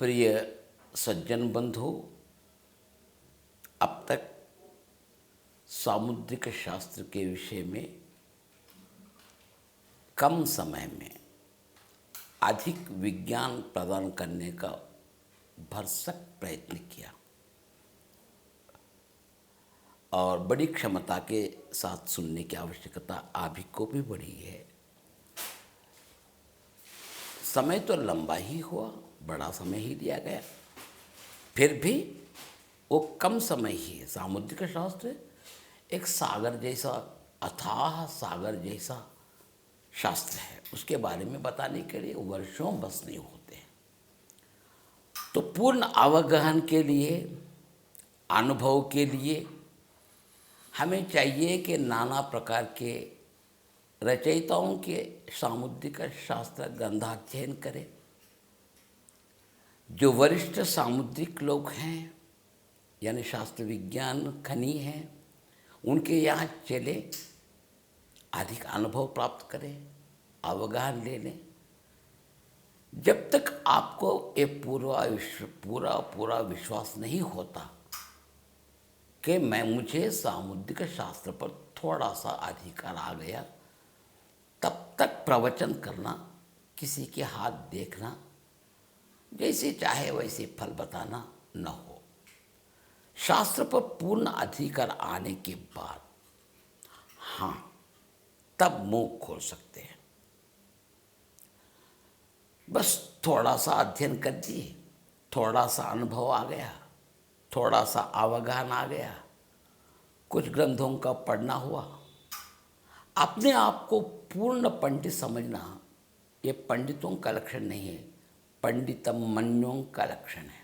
प्रिय सज्जन बंधु, अब तक सामुद्रिक शास्त्र के विषय में कम समय में अधिक विज्ञान प्रदान करने का भरसक प्रयत्न किया और बड़ी क्षमता के साथ सुनने की आवश्यकता अभी को भी बढ़ी है। समय तो लंबा ही हुआ, बड़ा समय ही लिया गया, फिर भी वो कम समय ही है। सामुद्रिक शास्त्र एक सागर जैसा, अथाह सागर जैसा शास्त्र है। उसके बारे में बताने के लिए वर्षों बस नहीं होते हैं। तो पूर्ण अवगहन के लिए, अनुभव के लिए हमें चाहिए कि नाना प्रकार के रचयिताओं के सामुद्रिक शास्त्र ग्रंथाध्ययन करें। जो वरिष्ठ सामुद्रिक लोग हैं, यानी शास्त्र विज्ञान खनी हैं, उनके यहाँ चले, अधिक अनुभव प्राप्त करें, अवगाहन ले लें। जब तक आपको ये पूरा विश्वास नहीं होता कि मुझे सामुद्रिक शास्त्र पर थोड़ा सा अधिकार आ गया, तब तक प्रवचन करना, किसी के हाथ देखना, जैसे चाहे वैसे फल बताना न हो। शास्त्र पर पूर्ण अधिकार आने के बाद हाँ, तब मुंह खोल सकते हैं। बस थोड़ा सा अध्ययन कर दिए, थोड़ा सा अनुभव आ गया, थोड़ा सा अवगाहन आ गया, कुछ ग्रंथों का पढ़ना हुआ, अपने आप को पूर्ण पंडित समझना, ये पंडितों का लक्षण नहीं है, पंडितम मन्यों का लक्षण है।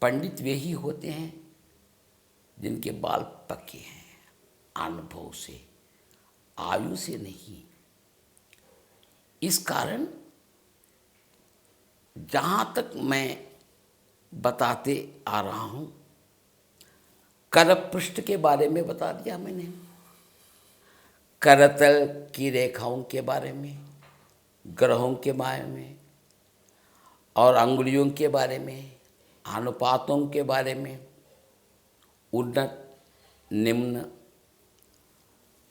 पंडित वे ही होते हैं जिनके बाल पके हैं, अनुभव से, आयु से नहीं। इस कारण जहाँ तक मैं बताते आ रहा हूँ, करपृष्ठ के बारे में बता दिया मैंने, करतल की रेखाओं के बारे में, ग्रहों के बारे में और अंगुलियों के बारे में, अनुपातों के बारे में, उन्नत, निम्न,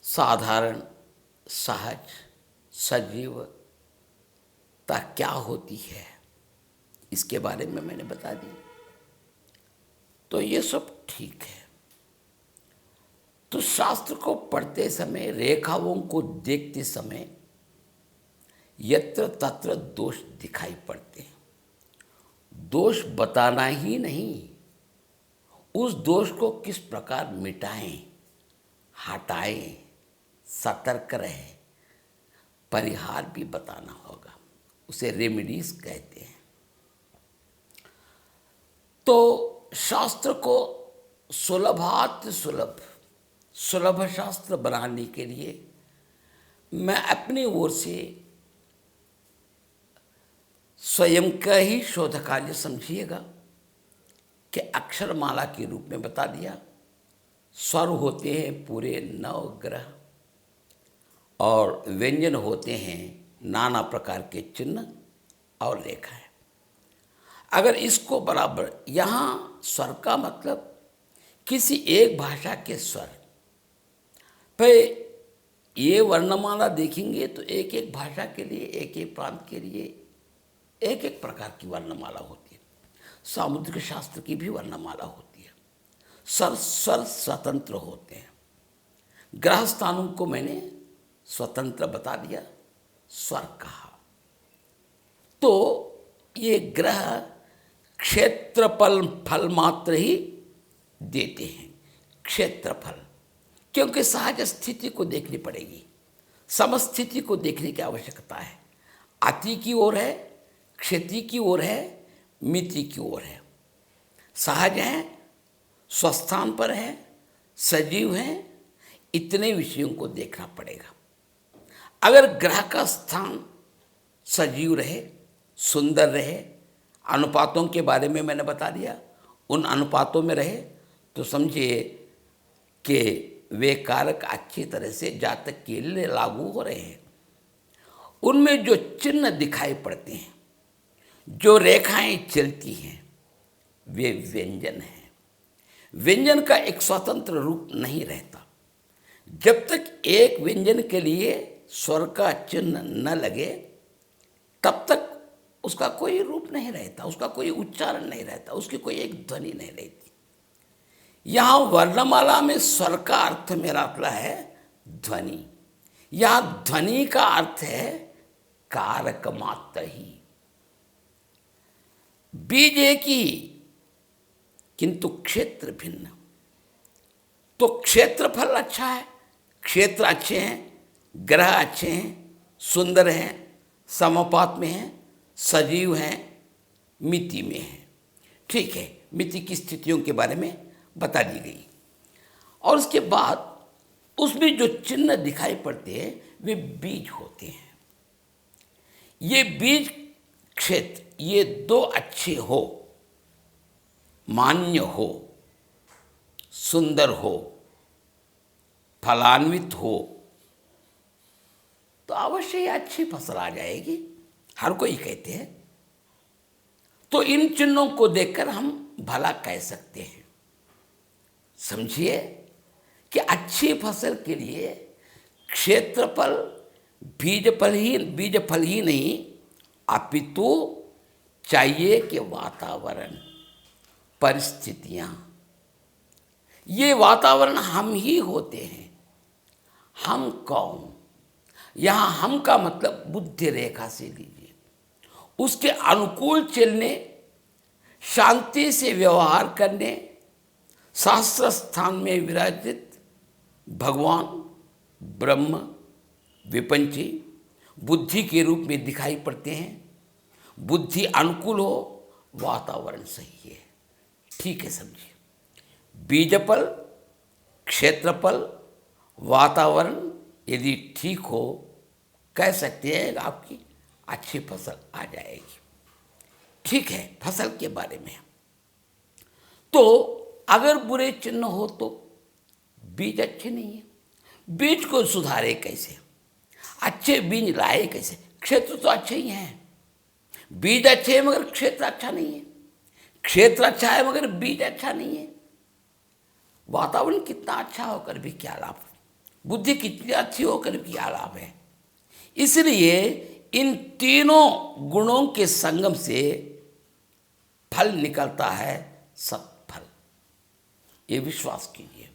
साधारण, सहज, सजीवता क्या होती है, इसके बारे में मैंने बता दी। तो ये सब ठीक है। तो शास्त्र को पढ़ते समय, रेखाओं को देखते समय यत्र तत्र दोष दिखाई पड़ते हैं। दोष बताना ही नहीं, उस दोष को किस प्रकार मिटाएं, हटाएं, सतर्क रहें, परिहार भी बताना होगा। उसे रेमेडीज कहते हैं। तो शास्त्र को सुलभात सुलभ शास्त्र बनाने के लिए मैं अपनी ओर से स्वयं का ही शोध कार्य समझिएगा कि अक्षरमाला के रूप में बता दिया। स्वर होते हैं पूरे 9 ग्रह और व्यंजन होते हैं नाना प्रकार के चिन्ह और रेखाएं। अगर इसको बराबर, यहाँ स्वर का मतलब किसी एक भाषा के स्वर, पर ये वर्णमाला देखेंगे तो एक एक भाषा के लिए, एक एक प्रांत के लिए एक एक प्रकार की वर्णमाला होती है। सामुद्रिक शास्त्र की भी वर्णमाला होती है। स्वर स्वतंत्र होते हैं। ग्रह स्थानों को मैंने स्वतंत्र बता दिया, स्वर कहा। तो ये ग्रह क्षेत्रफल फल मात्र ही देते हैं, क्षेत्रफल, क्योंकि सहज स्थिति को देखनी पड़ेगी, समस्थिति को देखने की आवश्यकता है। अति की ओर है, क्षति की ओर है, मिति की ओर है। सहज है, स्वस्थान पर है, सजीव है, इतने विषयों को देखना पड़ेगा। अगर ग्रह का स्थान सजीव रहे, सुंदर रहे, अनुपातों के बारे में मैंने बता दिया, उन अनुपातों में रहे, तो समझिए कि वे कारक अच्छी तरह से जातक के लिए लागू हो रहे हैं। उनमें जो चिन्ह दिखाई पड़ते हैं, जो रेखाएं चलती हैं वे व्यंजन हैं। व्यंजन का एक स्वतंत्र रूप नहीं रहता। जब तक एक व्यंजन के लिए स्वर का चिन्ह न लगे तब तक उसका कोई रूप नहीं रहता, उसका कोई उच्चारण नहीं रहता, उसकी कोई एक ध्वनि नहीं रहती। यहाँ वर्णमाला में स्वर का अर्थ मेरा मतलब है ध्वनि। यहाँ ध्वनि का अर्थ है कारक मात्र ही। बीज एक ही किंतु क्षेत्र भिन्न। तो क्षेत्रफल अच्छा है, क्षेत्र अच्छे हैं, ग्रह अच्छे हैं, सुंदर हैं, समापात में हैं, सजीव हैं, मिति में हैं। ठीक है, मिति की स्थितियों के बारे में बता दी गई। और उसके बाद उसमें जो चिन्ह दिखाई पड़ते हैं वे बीज होते हैं। ये बीज क्षेत्र ये दो अच्छे हो, मान्य हो, सुंदर हो, फलान्वित हो तो अवश्य ही अच्छी फसल आ जाएगी, हर कोई कहते हैं। तो इन चिन्हों को देखकर हम भला कह सकते हैं। समझिए कि अच्छी फसल के लिए क्षेत्रफल बीजफल ही नहीं अपितु चाहिए कि वातावरण, परिस्थितियां, ये वातावरण हम ही होते हैं। हम कौन? यहाँ हम का मतलब बुद्धि रेखा से लीजिए। उसके अनुकूल चलने, शांति से व्यवहार करने, शास्त्र स्थान में विराजित भगवान ब्रह्म विपंची बुद्धि के रूप में दिखाई पड़ते हैं। बुद्धि अनुकूल हो, वातावरण सही है। ठीक है, समझिए। बीजफल, क्षेत्रफल, वातावरण यदि ठीक हो, कह सकते हैं आपकी अच्छी फसल आ जाएगी। ठीक है, फसल के बारे में। तो अगर बुरे चिन्ह हो तो बीज अच्छे नहीं है। बीज को सुधारे कैसे? अच्छे बीज लाए कैसे? क्षेत्र तो अच्छे ही हैं, बीज अच्छे हैं मगर क्षेत्र अच्छा नहीं है। क्षेत्र अच्छा है मगर बीज अच्छा नहीं है। वातावरण कितना अच्छा होकर भी क्या लाभ, बुद्धि कितनी अच्छी होकर भी क्या लाभ है। इसलिए इन तीनों गुणों के संगम से फल निकलता है सत्फल, ये विश्वास कीजिए।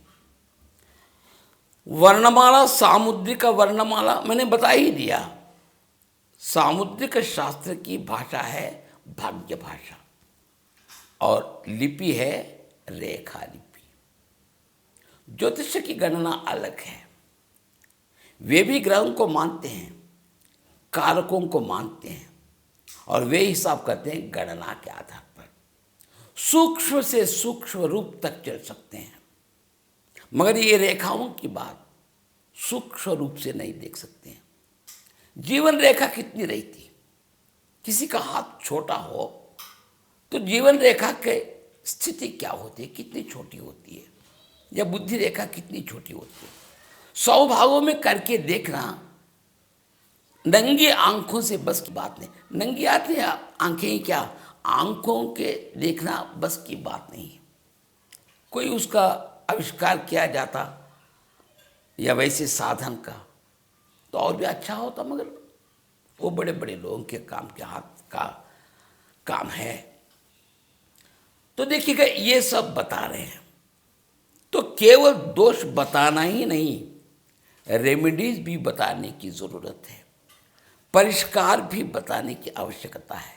वर्णमाला, सामुद्रिक वर्णमाला मैंने बता ही दिया। सामुद्रिक शास्त्र की भाषा है भाग्य भाषा और लिपि है रेखा लिपि। ज्योतिष की गणना अलग है। वे भी ग्रहों को मानते हैं, कारकों को मानते हैं और वे हिसाब करते हैं गणना के आधार पर। सूक्ष्म से सूक्ष्म रूप तक चल सकते हैं, मगर ये रेखाओं की बात सूक्ष्म रूप से नहीं देख सकते हैं। जीवन रेखा कितनी रहती? किसी का हाथ छोटा हो तो जीवन रेखा की स्थिति क्या होती है, कितनी छोटी होती है, या बुद्धि रेखा कितनी छोटी होती है। 100 भागों में करके देखना, नंगी आंखों से बस की बात नहीं। नंगी आती है आंखें ही क्या, आंखों के देखना बस की बात नहीं है। कोई उसका आविष्कार किया जाता या वैसे साधन का तो और भी अच्छा होता, मगर वो बड़े बड़े लोगों के काम के हाथ का काम है। तो देखिएगा, ये सब बता रहे हैं तो केवल दोष बताना ही नहीं, रेमेडीज भी बताने की ज़रूरत है, परिष्कार भी बताने की आवश्यकता है।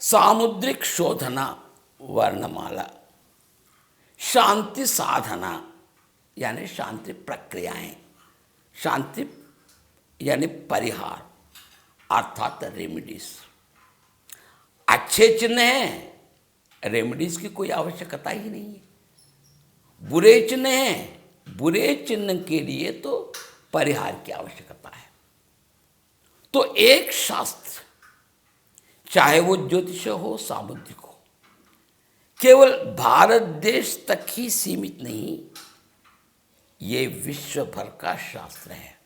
सामुद्रिक शोधना वर्णमाला, शांति साधना यानी शांति प्रक्रियाएं, शांति यानी परिहार अर्थात रेमेडीज। अच्छे चिन्ह हैं, रेमेडीज की कोई आवश्यकता ही नहीं है। बुरे चिन्ह हैं, बुरे चिन्ह के लिए तो परिहार की आवश्यकता है। तो एक शास्त्र, चाहे वो ज्योतिष हो, सामुद्रिक हो, केवल भारत देश तक ही सीमित नहीं, ये विश्व भर का शास्त्र है।